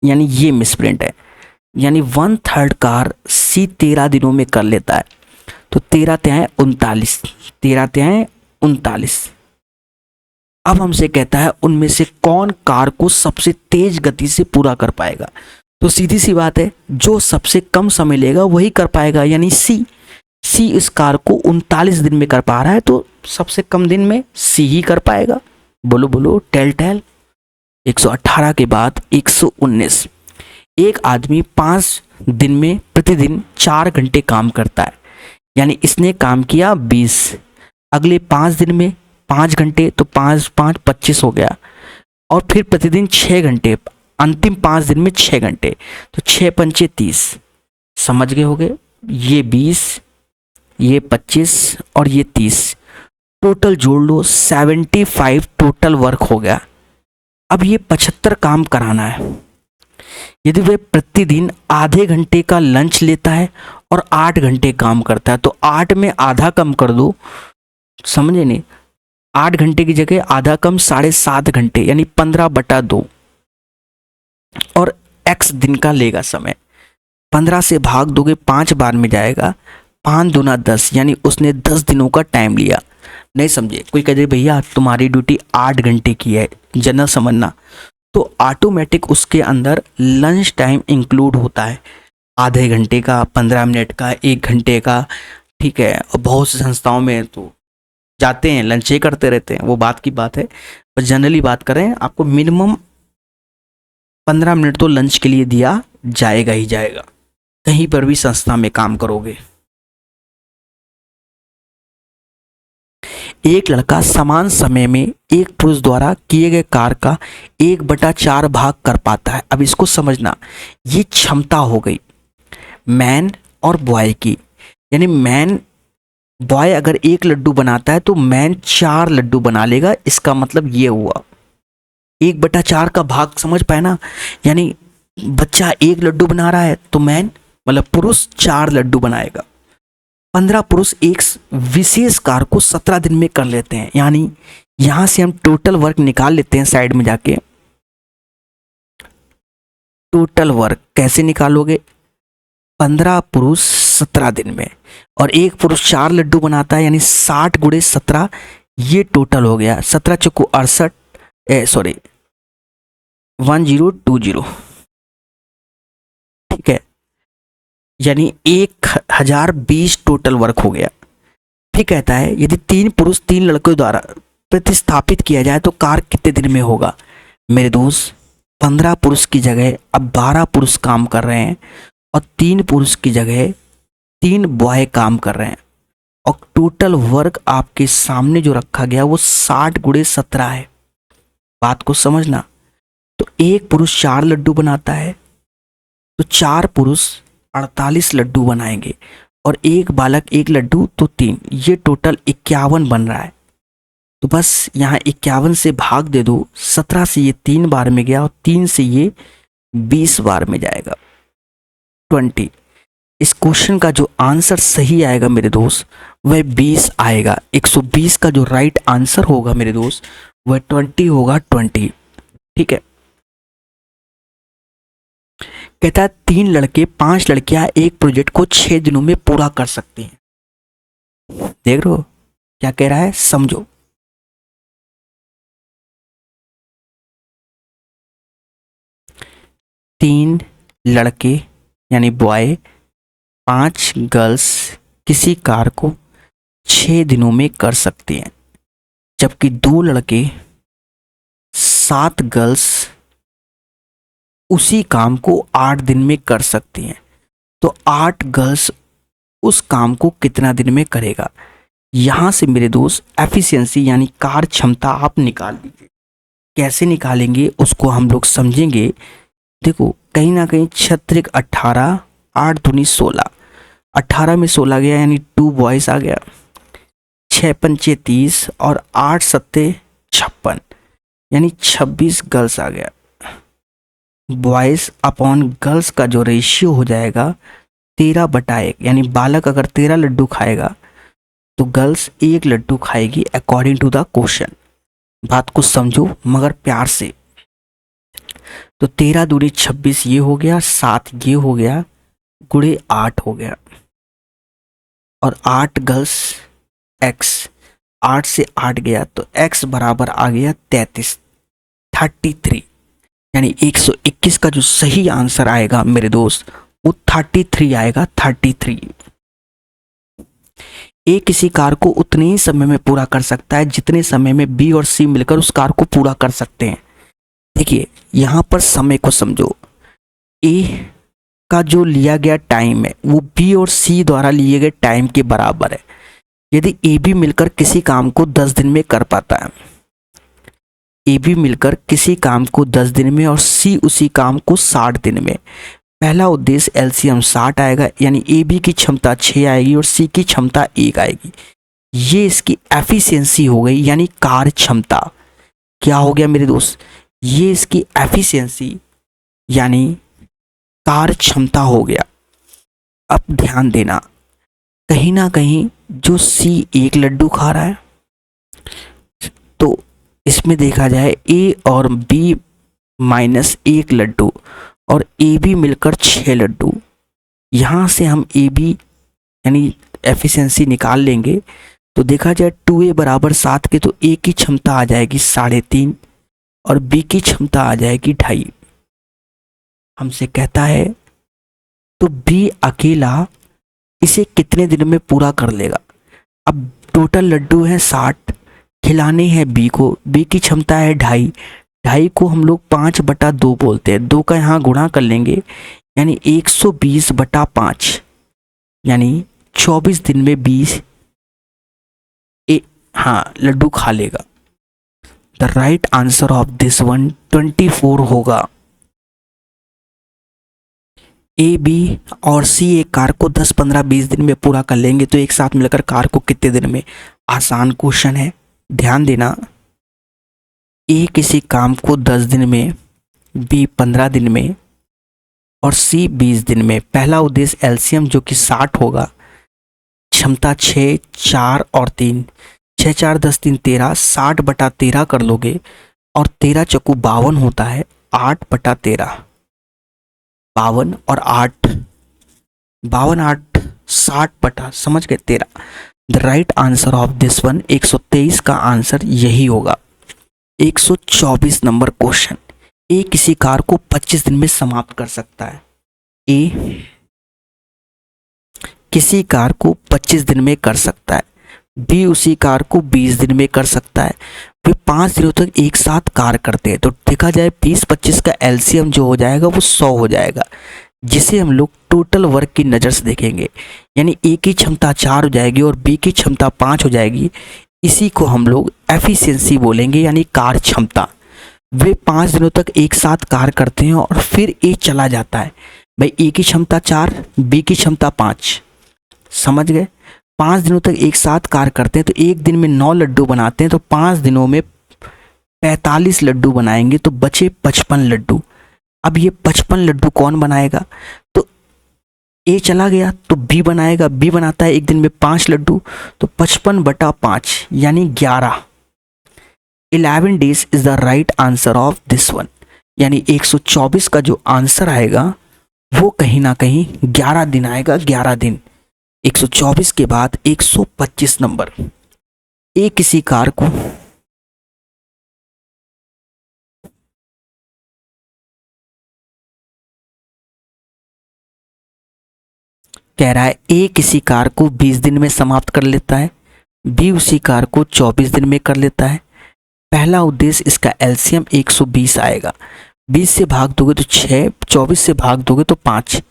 यानी ये मिसप्रिंट है। यानी 1/3 कार सी 13 दिनों में कर लेता है। तो 13 त्याएं 39, 13 त्याएं 39। अब हमसे कहता है उनमें से कौन कार को सबसे तेज गति से पूरा कर पाएगा। तो सीधी सी बात है, जो सबसे कम समय लेगा वही कर पाएगा, यानी सी। सी इस कार को 39 दिन में कर पा रहा है, तो सबसे कम दिन में सी ही कर पाएगा। बोलो बोलो, टेल टेल। 118 के बाद 119। एक आदमी 5 दिन में प्रतिदिन 4 घंटे काम करता है, यानी इसने काम किया 20। अगले 5 दिन में 5 घंटे, तो 5 5 25 हो गया। और फिर प्रतिदिन 6 घंटे, अंतिम 5 दिन में 6 घंटे, तो 6 पंचे 30। समझ गए होगे? ये 20, ये 25 और ये 30, टोटल जोड़ लो 75 टोटल वर्क हो गया। अब ये 75 काम कराना है। यदि वह प्रतिदिन आधे घंटे का लंच लेता है और 8 घंटे काम करता है, तो 8 में आधा कम कर दो, समझे नहीं? 8 घंटे की जगह आधा कम 7.5 घंटे, यानी 15/2। और x दिन का लेगा समय। 15 से भाग दोगे 5 बार में जाएगा, 5 दूना 10, यानी उसने 10 दिनों का टाइम लिया। नहीं समझे? कोई कह दे भैया तुम्हारी ड्यूटी 8 घंटे की है, जनरल समझना, तो ऑटोमेटिक उसके अंदर लंच टाइम इंक्लूड होता है, आधे घंटे का, 15 मिनट का, 1 घंटे का। ठीक है। और बहुत सी संस्थाओं में तो जाते हैं लंच ही करते रहते हैं, वो बात की बात है। पर जनरली बात करें, आपको मिनिमम 15 मिनट तो लंच के लिए दिया जाएगा ही जाएगा, कहीं पर भी संस्था में काम करोगे। एक लड़का समान समय में एक पुरुष द्वारा किए गए कार्य का 1/4 भाग कर पाता है। अब इसको समझना, ये क्षमता हो गई मैन और बॉय की। यानी मैन, बॉय अगर 1 लड्डू बनाता है तो मैन 4 लड्डू बना लेगा। इसका मतलब ये हुआ 1/4 का भाग, समझ पाए ना? यानी बच्चा 1 लड्डू बना रहा है तो मैन मतलब पुरुष 4 लड्डू बनाएगा। 15 पुरुष एक विशेष कार्य को 17 दिन में कर लेते हैं। यानी यहां से हम टोटल वर्क निकाल लेते हैं, साइड में जाके। टोटल वर्क कैसे निकालोगे? 15 पुरुष 17 दिन में, और एक पुरुष 4 लड्डू बनाता है, यानी 60 × 17, ये टोटल हो गया। 17 चौको 68, 1020। ठीक है, यानी 1020 टोटल वर्क हो गया। फिर कहता है यदि 3 पुरुष 3 लड़कों द्वारा प्रतिस्थापित किया जाए तो कार्य कितने दिन में होगा। मेरे दोस्त 15 पुरुष की जगह अब 12 पुरुष काम कर रहे हैं, और 3 पुरुष की जगह 3 बॉय काम कर रहे हैं, और टोटल वर्क आपके सामने जो रखा गया वो 60 × 17 है। बात को समझना। तो एक पुरुष 4 लड्डू बनाता है, तो 4 पुरुष 48 लड्डू बनाएंगे, और एक बालक 1 लड्डू, तो 3, ये टोटल 51 बन रहा है। तो बस यहाँ 51 से भाग दे दो, 17 से ये 3 बार में गया, और 3 से ये 20 बार में जाएगा, 20। इस क्वेश्चन का जो आंसर सही आएगा मेरे दोस्त वह 20 आएगा। 120 का जो राइट आंसर होगा मेरे दोस्त वह 20 होगा, 20। ठीक है। कहता है 3 लड़के 5 लड़कियां एक प्रोजेक्ट को 6 दिनों में पूरा कर सकती हैं। देख रहे हो क्या कह रहा है, समझो। तीन लड़के यानी बॉय, 5 गर्ल्स किसी कार्य को 6 दिनों में कर सकती हैं। जबकि 2 लड़के 7 गर्ल्स उसी काम को 8 दिन में कर सकती हैं, तो 8 गर्ल्स उस काम को कितना दिन में करेगा। यहां से मेरे दोस्त एफिशिएंसी यानी कार्य क्षमता आप निकाल लीजिए। कैसे निकालेंगे उसको हम लोग समझेंगे। देखो कहीं ना कहीं 36 18, 8 दूनी 16, 18 में 16 गया यानी 2 बॉयज आ गया, 6 पंचे 30 और 8 सत्ते 56 यानी 26 गर्ल्स आ गया। बॉयज अपॉन गर्ल्स का जो रेशियो हो जाएगा 13/1, यानी बालक अगर 13 लड्डू खाएगा तो गर्ल्स 1 लड्डू खाएगी अकॉर्डिंग टू द क्वेश्चन। बात को समझो मगर प्यार से। तो 13 दूनी 26 ये हो गया, 7 ये हो गया, गुणे 8 हो गया, और 8 गर्ल्स x, 8 से 8 गया तो x बराबर आ गया 33, 33, यानी 121 का जो सही आंसर आएगा मेरे दोस्त वो 33 आएगा, 33। ए किसी कार्य को उतने ही समय में पूरा कर सकता है जितने समय में बी और सी मिलकर उस कार्य को पूरा कर सकते हैं। देखिए यहां पर समय को समझो, ए का जो लिया गया टाइम है वो बी और सी द्वारा लिए गए टाइम के बराबर है। यदि ए बी मिलकर किसी काम को 10 दिन में कर पाता है, ए बी मिलकर किसी काम को 10 दिन में और सी उसी काम को 60 दिन में, पहला उद्देश्य एलसीएम 60 आएगा, यानी ए बी की क्षमता 6 आएगी और सी की क्षमता 1 आएगी। ये इसकी एफिशिएंसी हो गई, यानी कार्य क्षमता। क्या हो गया मेरे दोस्त, ये इसकी एफिशिएंसी यानी कार्य क्षमता हो गया। अब ध्यान देना, कहीं ना कहीं जो सी 1 लड्डू खा रहा है, तो इसमें देखा जाए ए और बी माइनस 1 लड्डू और ए बी मिलकर 6 लड्डू। यहाँ से हम ए बी यानी एफिशिएंसी निकाल लेंगे। तो देखा जाए 2a बराबर 7 के, तो ए की क्षमता आ जाएगी 3.5 और बी की क्षमता आ जाएगी 2.5। हमसे कहता है तो बी अकेला इसे कितने दिन में पूरा कर लेगा। अब टोटल लड्डू है 60, खिलाने हैं बी को, बी की क्षमता है 2.5, 2.5 को हम लोग 5/2 बोलते हैं, 2 का यहाँ गुणा कर लेंगे यानी 120/5, यानी 24 दिन में 20 लड्डू खा लेगा। The right answer of this one 24 होगा। ए बी और सी एक कार को 10 15 20 दिन में पूरा कर लेंगे, तो एक साथ मिलकर कार को कितने दिन में। आसान क्वेश्चन है, ध्यान देना। ए किसी काम को 10 दिन में, बी 15 दिन में और सी 20 दिन में। पहला उद्देश्य एलसीएम जो कि 60 होगा, क्षमता 6 4 और 3, 6 4 10 3 13, 60/13 कर लोगे और 13 चक्कू 52 होता है, 8/13, 52 और 8, 52 8 60 समझ गए 13। The right answer of this one 123 का आंसर यही होगा। 124 नंबर क्वेश्चन, ए किसी कार को 25 दिन में समाप्त कर सकता है। ए किसी कार को 25 दिन में कर सकता है, बी उसी कार को 20 दिन में कर सकता है। वे 5 दिनों तक एक साथ कार्य करते हैं, तो देखा जाए 20-25 का एलसीएम जो हो जाएगा वो 100 हो जाएगा, जिसे हम लोग टोटल वर्क की नज़र से देखेंगे, यानी ए की क्षमता 4 हो जाएगी और बी की क्षमता 5 हो जाएगी। इसी को हम लोग एफिशिएंसी बोलेंगे, यानी कार्य क्षमता। वे 5 दिनों तक एक साथ कार्य करते हैं और फिर ए चला जाता है। भाई ए की क्षमता 4, बी की क्षमता 5, समझ गए। 5 दिनों तक एक साथ कार्य करते हैं, तो एक दिन में 9 लड्डू बनाते हैं, तो 5 दिनों में 45 लड्डू बनाएंगे, तो बचे 55 लड्डू। अब ये 55 लड्डू कौन बनाएगा, तो ए चला गया तो बी बनाएगा, बी बनाता है एक दिन में 5 लड्डू, तो 55/5 यानी 11। 11 days is the right answer of this one, यानी 124 का जो आंसर आएगा वो कहीं ना कहीं 11 दिन आएगा, 11 दिन। 124 के बाद 125 नंबर, ए किसी कार को कह रहा है ए किसी कार को 20 दिन में समाप्त कर लेता है, बी उसी कार्य को 24 दिन में कर लेता है। पहला उद्देश्य इसका एलसीएम 120 आएगा। 20 से भाग दोगे तो 6, 24 से भाग दोगे तो 5।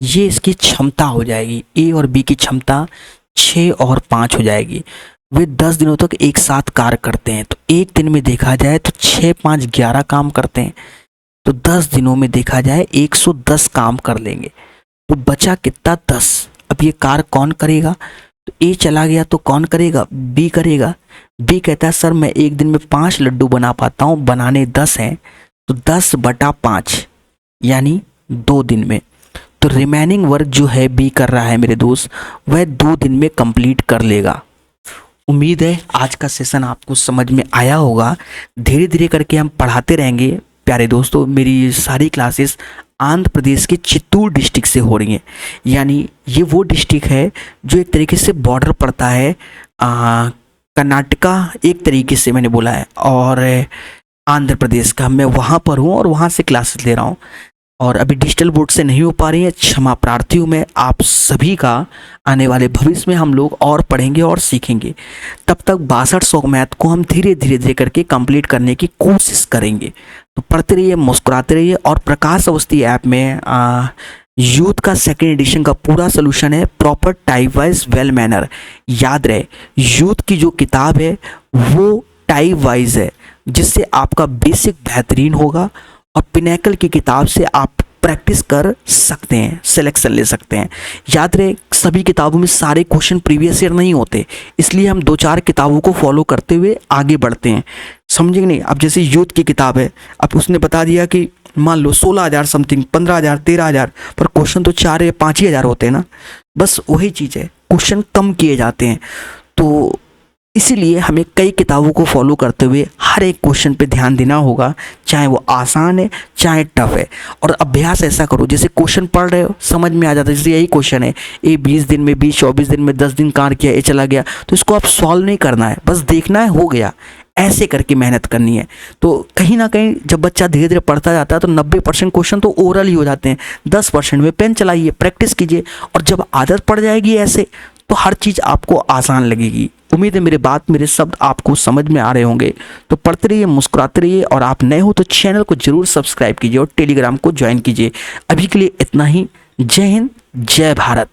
ये इसकी क्षमता हो जाएगी। ए और बी की क्षमता 6 और 5 हो जाएगी। वे 10 दिनों तक एक साथ कार्य करते हैं। तो एक दिन में देखा जाए तो 6, 5, 11 काम करते हैं। तो 10 दिनों में देखा जाए 110 काम कर लेंगे। तो बचा कितना? 10। अब ये कार्य कौन करेगा? तो ए चला गया तो कौन करेगा? बी करेगा। बी कहता है सर मैं एक दिन में 5 लड्डू बना पाता हूँ, बनाने 10 हैं, तो 10/5 यानी 2 दिन में। तो रिमेनिंग वर्क जो है बी कर रहा है मेरे दोस्त, वह 2 दिन में कंप्लीट कर लेगा। उम्मीद है आज का सेशन आपको समझ में आया होगा। धीरे धीरे करके हम पढ़ाते रहेंगे प्यारे दोस्तों। मेरी सारी क्लासेस आंध्र प्रदेश के चित्तूर डिस्ट्रिक्ट से हो रही हैं, यानी ये वो डिस्ट्रिक्ट है जो एक तरीके से बॉर्डर पड़ता है कर्नाटका, एक तरीके से मैंने बोला है, और आंध्र प्रदेश का। मैं वहाँ पर हूँ और वहाँ से क्लासेस ले रहा हूँ, और अभी डिजिटल बोर्ड से नहीं हो पा रही है, क्षमा प्रार्थी हूँ मैं आप सभी का। आने वाले भविष्य में हम लोग और पढ़ेंगे और सीखेंगे। तब तक 6200 मैथ को हम धीरे धीरे करके कंप्लीट करने की कोशिश करेंगे। तो पढ़ते रहिए, मुस्कुराते रहिए। और प्रकाश अवस्थी ऐप में यूथ का 2nd एडिशन का पूरा सोल्यूशन है, proper type wise well manner. याद रहे यूथ की जो किताब है वो टाइप वाइज है, जिससे आपका बेसिक बेहतरीन होगा, और पिनैकल की किताब से आप प्रैक्टिस कर सकते हैं, सिलेक्शन ले सकते हैं। याद रहे सभी किताबों में सारे क्वेश्चन प्रीवियस ईयर नहीं होते, इसलिए हम 2-4 किताबों को फॉलो करते हुए आगे बढ़ते हैं, समझेंगे नहीं। अब जैसे यूथ की किताब है, अब उसने बता दिया कि मान लो 16,000 समथिंग, 15,000, 13,000, पर क्वेश्चन तो 4 या 5 ही हज़ार होते हैं ना। बस वही चीज़ है, क्वेश्चन कम किए जाते हैं। तो इसीलिए हमें कई किताबों को फॉलो करते हुए हर एक क्वेश्चन पे ध्यान देना होगा, चाहे वो आसान है चाहे टफ है। और अभ्यास ऐसा करो जैसे क्वेश्चन पढ़ रहे हो समझ में आ जाता है। जैसे यही क्वेश्चन है, ए 20 दिन में, बी 24 दिन में, 10 दिन कार्य किया, ए चला गया, तो इसको आप सॉल्व नहीं करना है, बस देखना है, हो गया। ऐसे करके मेहनत करनी है। तो कहीं ना कहीं जब बच्चा धीरे धीरे पढ़ता जाता है तो 90% क्वेश्चन तो ओरल ही हो जाते हैं। 10% में पेन चलाइए, प्रैक्टिस कीजिए, और जब आदत पड़ जाएगी ऐसे तो हर चीज़ आपको आसान लगेगी। उम्मीद है मेरे शब्द आपको समझ में आ रहे होंगे। तो पढ़ते रहिए, मुस्कुराते रहिए, और आप नए हो तो चैनल को जरूर सब्सक्राइब कीजिए और टेलीग्राम को ज्वाइन कीजिए। अभी के लिए इतना ही। जय हिंद, जय भारत।